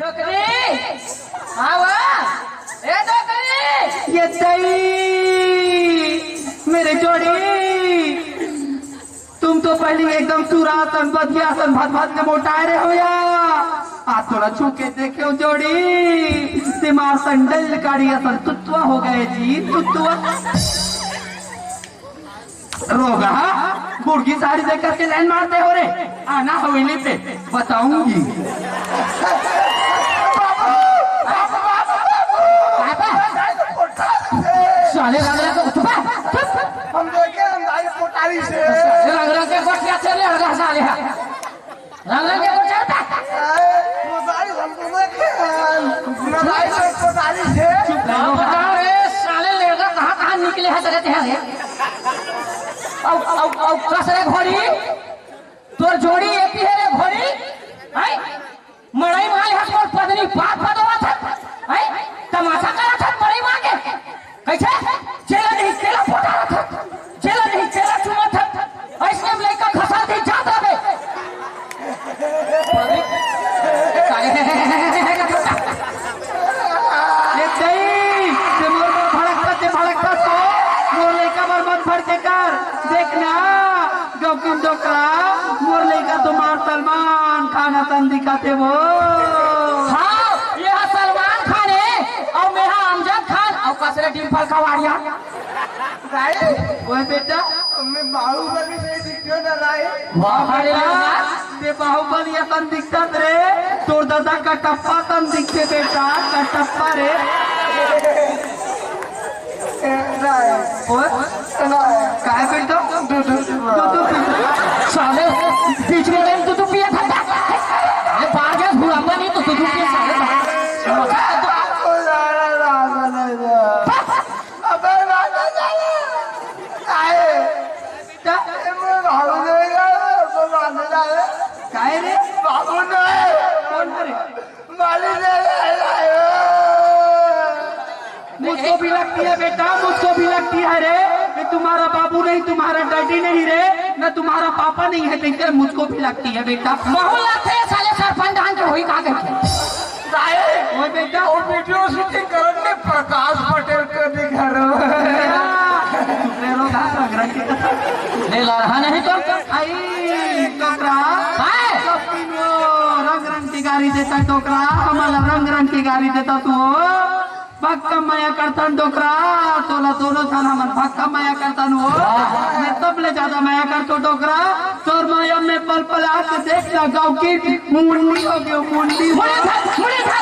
डोकरी हाँ वाह ए डोकरी ये दई मेरे जोड़ी तुम तो पहले एकदम सुरासन बदियासन भद भद के मोटाए रहे हो या आज थोड़ा छू के देखे जोड़ी दिमाग संडल गाड़ी असन तुत्वा हो गए जी तुत्वा रोगा बुढ़गी साड़ी देख करके लाइन मारते हो रे आना हवेली पे बताऊंगी साले रंग रंग हम देखे अंदाज कोटारी से रंग रंग के गोटिया चले हगा साले रंग रंग के गोटिया कोटारी हमको देखे अंदाज से कोटारी से बताओ रे साले लेगा कहाँ निकले हैं जगह हैं औ कसरे घोड़ी तोर जोड़ी एती है रे घोड़ी है मड़ई माल हसोर पदनी बात बदवा था है तमाशा करा था मड़ई मार के कैसे चेला नहीं चेला फोटा था चेला नहीं चेला चुमा था ऐसे में लड़का खसा दे जाता बे ये दई से मोर भड़कता तो मोर लड़का बर्बाद भर के कर देखना गौकिन डोकरा मोर लड़का तुम्हार सलमान खान हसन दिखाते वो हाँ यह सलमान खान है और मेरा अमजद खान और कसरे डिम्पल कवाड़िया ओए बेटा मैं बाहुबली से दिखो ना राय ते बाहुबली अपन दिखत रे तोर दादा का टप्पा तन दिखते बेटा का टप्पा रे राय ओए काय बेटा साले बीच में तू पिया था अरे बाहर गया भूलंगा नहीं तो तू पिया साले अबे राजा जाए आए मैं बाबू नहीं गया तो माने जाए काय रे बाबू नहीं कौन करे माली नहीं मुझको भी लगती है बेटा मुझको भी लगती है रे ये तुम्हारा बाबू नहीं तुम्हारा डैडी नहीं रे न तुम्हारा पापा नहीं है देखते मुझको भी लगती है बेटा मोहल्ला थे साले सरपंच डांग के होई का के ओए बेटा वो वीडियो शूटिंग करने प्रकाश पटेल के भी घर ले ला रहा नहीं तो आई टोकरा हाय रंग रंग की गाड़ी देता टोकरा हमारा रंग रंग की गाड़ी देता तू भक्का माया करता टोकरा तोला दोनों थाना मन भक्का माया करता नु मैं तब ले ज्यादा माया करतो टोकरा तोर माया में पल पल आके देख ना गाँव की मुंडी हो गई मुंडी मुड़ी था